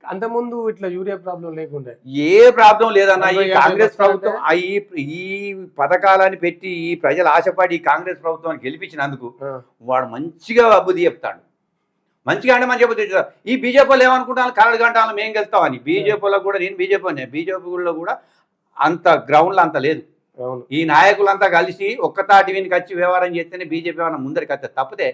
అంతకుముందు ఇట్లా urea problem లేకుండే. ఏ ప్రాబ్లం లేదన్న. ఈ 40, 50 కాంగ్రెస్ ప్రభుత్వం బస్తాలంటే ఈ పథకాలని పెట్టి ఈ ప్రజలు ఆశపడి ఈ కాంగ్రెస్ ప్రభుత్వాన్ని గెలిపించినందుకు ఆ! వాడు మంచిగా బుద్ధి చెప్తాడు. మంచిగా అంటే మంచిగా బుద్ధి చెప్తాడు. ఈ బీజేపీ వాళ్ళు ఏమనుకుంటాను, కరడు గంటాలను మేము గెలుస్తామని. బీజేపీలో కూడా నేను బీజేపీలో కూడా అంత గ్రౌండ్లో అంత లేదు. అవును. ఈ నాయకులంతా కలిసి ఒక్కతాటి వీనికి వచ్చి వ్యవహారం చేస్తేనే బీజేపీ ఏమైనా ముందరికి వస్తుంది. తప్పితే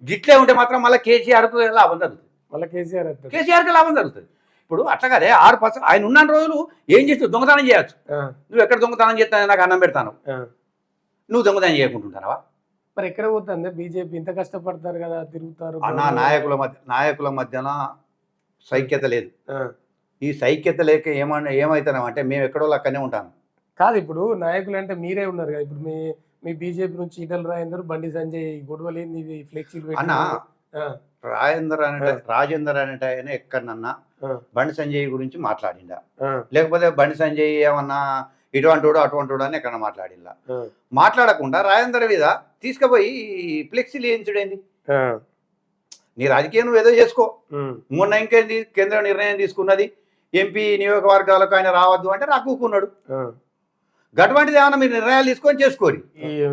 గిట్లే ఉంటే మాత్రం మళ్ళీ కేసీఆర్కు లాభం జరుగుతుంది. మళ్ళీ కేసీఆర్ వస్తాడు. కేసీఆర్కి లాభం జరుగుతుంది. ఇప్పుడు అట్లా కదే 6% ఆయన ఉన్న రోజులు ఏం చేస్తావు, దొంగతనం చేయొచ్చు. ఆ! నువ్వు ఎక్కడ దొంగతనం చేస్తావు, నాకు అన్నం పెడతాను, ఆ! నువ్వు దొంగతనం చేయకుంటుంటావా? మరి ఎక్కడ పోతుంది బీజేపీ? ఇంత కష్టపడతారు కదా, తిరుగుతారు. అన్న నాయకుల మధ్యన సైక్యత లేదు. ఆ! ఈ సైక్యత లేక ఏమవుతామంటే మేము ఎక్కడో అక్కడనే ఉంటాను. కాదు, ఇప్పుడు నాయకులు అంటే మీరే ఉన్నారు కదా. ఇప్పుడు మీ బీజేపీ నుంచి ఈటల రాజేందర్, బండి సంజయ్ గొడవలేంది, ఇది ఫ్లెక్సీలు అన్న పెట్టి రాజేందర్ అనేట ఆయన ఎక్కడనన్నా బండి సంజయ్ గురించి మాట్లాడిండా, ఆ! లేకపోతే బండి సంజయ్ ఏమన్నా ఇటువంటివాడు అటువంటివాడు అని ఎక్కడ మాట్లాడిందా? ఆ! మాట్లాడకుండా రాజేందర్ మీద తీసుకుపోయి ఫ్లెక్సీలు వేయించడేంది? ఆ! నీ రాజకీయం నువ్వు ఏదో చేసుకో. ఉమ్. మొన్న ఇంకేంది, కేంద్రం నిర్ణయం తీసుకున్నది ఎంపీ నియోజకవర్గాలకు ఆయన రావద్దు అంటే రాకున్నాడు. ఆ. గటువంటిది ఏమన్నా మీరు నిర్ణయాలు తీసుకొని చేసుకోండి.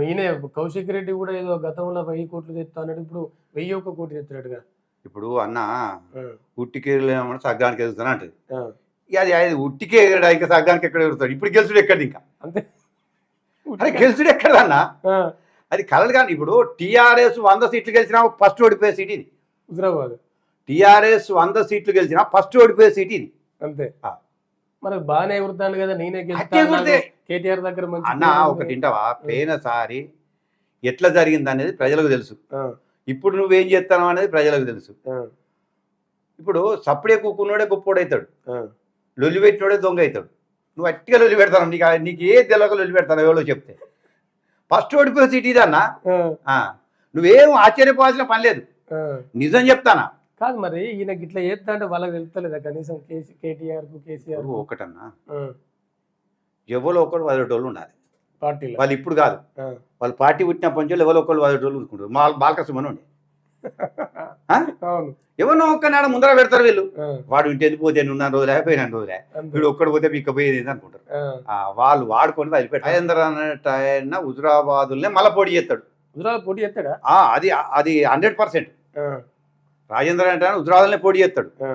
ఈయన కౌశిక్ రెడ్డి కూడా ఏదో గతంలో 1000 కోట్లు తెస్తా అన్నాడు, ఇప్పుడు 1001 కోటి తెస్తున్నాడుగా. ఇప్పుడు అన్న ఆ. ఉట్టికి సగ్గానికి ఎదుగుతాను అంటది. ఆ. ఇక అది ఉట్టికే ఇంకా సగ్గానికి ఎక్కడ ఎదుగుతాడు? ఇప్పుడు గెలుచుడు ఎక్కడిది? ఇంకా అంతే. అరే గెలుచుడు ఎక్కడన్నా? ఆ. అది కలలు కానీ. ఇప్పుడు టీఆర్ఎస్ 100 సీట్లు గెలిచినా ఫస్ట్ ఓడిపోయే సీట్ ఇది. హుజరాబాద్ టీఆర్ఎస్ 100 సీట్లు గెలిచినా ఫస్ట్ ఓడిపోయే సీట్ ఇది. అంతే. ఆ. మరి బాగానే ఎగురుతాను కదా, నేనే అట్టే గెలుస్తాను, ఎగురితే కేటీఆర్ దగ్గర మంచి అన్న పేరు ఉంది. ఒకటి వింటావా, పోయినసారి ఎట్లా జరిగింది అనేది ప్రజలకు తెలుసు. ఆ. ఇప్పుడు నువ్వేం చేస్తావు అనేది ప్రజలకు తెలుసు. ఆ. ఇప్పుడు సప్పుడే కూకున్నోడే గొప్పోడవుతాడు, ఆ. లొల్లి పెట్టినోడే దొంగ అవుతాడు. నువ్వు అట్టిగా లొల్లి పెడతావు, నీకు ఏ తెలక లొల్లి పెడతావు ఎవరో చెప్తే. ఫస్ట్ ఓడిపోయే సీట్ ఇదన్నా. ఆ. నువ్వేం ఆశ్చర్యపోవాల్సిన పని లేదు, ఆ. నిజం చెప్తానా. కాదు, మరి ఈయన గిట్లా చేస్తా అంటే వాళ్ళకి తెలుస్తలేదా కనీసం? కేటీఆర్ కు కేసీఆర్ కు? ఒకటన్నా, ఎవరో ఒకరు వదిలేటోళ్ళు ఉండాలి పార్టీలో. వాళ్ళు. ఇప్పుడు కాదు, వాళ్ళు పార్టీ పుట్టినప్పటి నుంచి ఎవరో ఒకళ్ళు వదిలేటోళ్ళు ఉంచుకుంటారు. బాలకృష్ణ ఉండి అవును. ఎవరినో ఒక్కనాడ ముందర పెడతారు వీళ్ళు. ఆ. వాడు ఇంటి పోతే ఉన్న రోజులే, పోయిన రోజులే, అంతే. వీడు ఒక్కడు పోతే బిక్కపోయేది అనుకుంటారు. వాళ్ళు వాడుకొని వదిలిపెట్టారు. రాజేంద్ర అనేట ఆయన హుజురాబాదులనే మళ్ళీ పోటీ చేస్తాడు. హుజరాబాద్ పోటీ చేస్తాడా? అది 100%. ఆ. రాజేంద్ర అంటే హుజురాబాదులనే పోటీ చేస్తాడు. ఆ.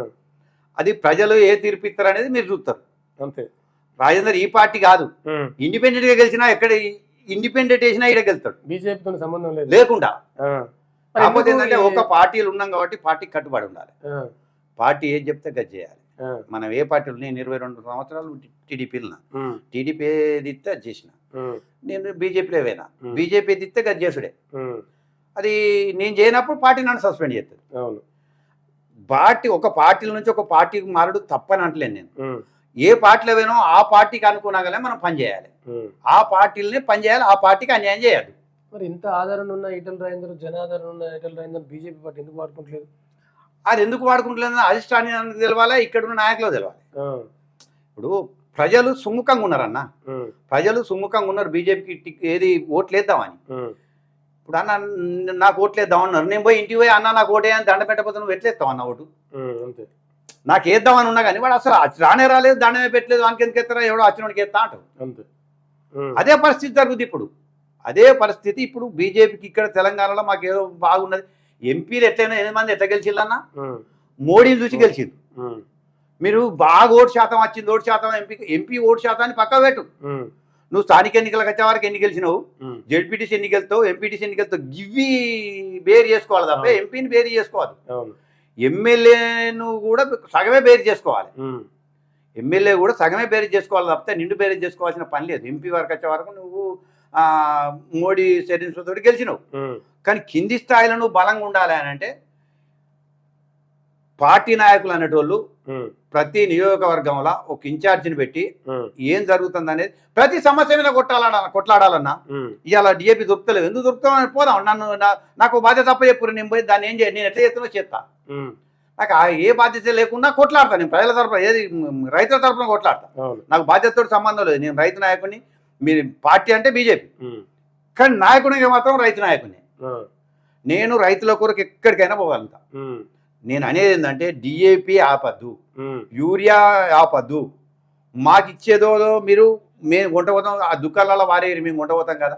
అది ప్రజలు ఏ తీర్పు ఇస్తారు అనేది మీరు చూస్తారు. అంతే. రాజేందర్ ఈ పార్టీ కాదు, ఇండిపెండెంట్ గా గెలిచినా ఎక్కడ ఇండిపెండెంట్ వేసినా ఇక్కడ గెలుస్తాడు, బీజేపీతో సంబంధం లేదు. లేకుండా. ఆ. మరి కాకపోతే ఎందుకు ఏంటంటే ఒక పార్టీలు ఉన్నాం కాబట్టి పార్టీకి కట్టుబడి ఉండాలి. ఆ. పార్టీ ఏం చెప్తే గది చేయాలి. ఆ. మనం ఏ పార్టీలు, నేను 22 సంవత్సరాలు టీడీపీలో, ఉమ్. టీడీపీ ఏది ఇస్తే అది చేసిన. ఉమ్. నేను బీజేపీలో పోయినా, ఉమ్. బీజేపీ ఏది ఇస్తే గది చేసుడే. ఉమ్. అది నేను చేయనప్పుడు పార్టీ నన్ను సస్పెండ్ చేస్తుంది. అవును. ఒక పార్టీల నుంచి ఒక పార్టీకి మారడు తప్పని అంటలేను నేను. ఉమ్. ఏ పార్టీలో పోయినో ఆ పార్టీకి అనుకున్నాగానే మనం పనిచేయాలి. ఉమ్. ఆ పార్టీలనే పనిచేయాలి, ఆ పార్టీకి అన్యాయం చేయద్దు. మరి ఇంత ఆదరణ ఉన్న ఈటల రాజేందర్, జనాదరణ ఉన్న ఈటల రాజేందర్ బీజేపీ పార్టీ ఎందుకు వాడుకుంటలేదు? అది ఎందుకు వాడుకుంటలేదు అధిష్టానానికి తెలవాలి, ఇక్కడున్న నాయకులు తెలవాలి. ఆ. ఇప్పుడు ప్రజలు సుముఖంగా ఉన్నారన్న, ఉమ్. ప్రజలు సుముఖంగా ఉన్నారు. బీజేపీకి ఏది ఓట్లేద్దామని. ఉమ్. ఇప్పుడు అన్న నాకు ఓట్లేద్దాం అన్నారు, నేను పోయి ఇంటికి పోయి అన్న నాకు ఓటే అని దండ పెట్టకపోతే నువ్వు ఎట్లేస్తావు అన్న ఓటు? ఉమ్. అంతే. నాకు వేద్దామని ఉన్నా కానీ వాడు అసలు రానే రాలేదు, దండమే పెట్టలేదు, వానికి ఎందుకు ఎత్తారా, ఎవడో వచ్చినోడికి ఎత్తా అంటారు. అంతే. ఉమ్. అదే పరిస్థితి జరుగుతుంది ఇప్పుడు. అదే పరిస్థితి ఇప్పుడు బీజేపీకి ఇక్కడ తెలంగాణలో మాకు ఏదో బాగున్నది. ఎంపీలు ఎట్లయినా 8 మంది ఎట్లా గెలిచిల్లన్నా, ఉమ్. మోడీని చూసి గెలిచింది. ఉమ్. మీరు బాగా ఓటు శాతం వచ్చింది, ఓటు శాతం ఎంపీ ఓటు శాతాన్ని పక్క పెట్టు. ఉమ్. నువ్వు స్థానిక ఎన్నికలకు వచ్చే వరకు ఎన్ని గెలిచినావు, ఉమ్. జెడ్పీటీసీ ఎన్ని గెలుతావు, ఎంపీటీసీ ఎన్ని గెలుతావు, గివి బేర్ చేసుకోవాలి తప్ప ఎంపీని బేరీ చేసుకోవాలి. అవును. ఎమ్మెల్యేను కూడా సగమే బేరీ చేసుకోవాలి. ఉమ్. ఎమ్మెల్యే కూడా సగమే బేరీ చేసుకోవాలి తప్పితే నిండు బేరీ చేసుకోవాల్సిన పని లేదు. ఎంపీ వరకు వచ్చే వరకు నువ్వు మోడీ సెటిల్స్తో గెలిచినావు. ఉమ్. కానీ కింది స్థాయిలో నువ్వు బలంగా ఉండాలి అని అంటే పార్టీ నాయకులు అనేటోళ్ళు ఉమ్. ప్రతి నియోజకవర్గంలో ఒక ఇన్ఛార్జిని పెట్టి ఉమ్. ఏం జరుగుతుంది అనేది ప్రతి సమస్య మీద కొట్లాడాలన్నా. ఉమ్. ఇవాళ డిఏపీ దొరుకుతలేదు, ఎందుకు దొరుకుతామని పోదాం, నాకు బాధ్యత తప్ప చెప్పు, నేను పోయి దాన్ని ఏం చేయాలి, నేను ఎట్లా చేస్తానో చేస్తా. ఉమ్. నాకు ఏ బాధ్యత లేకుండా కొట్లాడతాను. నేను ప్రజల తరపున, ఏది రైతుల తరపున కొట్లాడతా. అవును. నాకు బాధ్యతతో సంబంధం లేదు. నేను రైతు నాయకుడిని. మీరు పార్టీ అంటే బీజేపీ, ఉమ్. కానీ నాయకుడికి మాత్రం రైతు నాయకుడిని. ఆ. నేను రైతుల కొరకు ఎక్కడికైనా పోగలుగుతా. ఉమ్. నేను అనేది ఏంటంటే డిఏపి ఆపద్దు, ఉమ్. యూరియా ఆపద్దు, మాకు ఇచ్చేదో మీరు మేము కొంట పోతాం, ఆ దుకాణాలలో వారే మేము కొంట పోతాం కదా.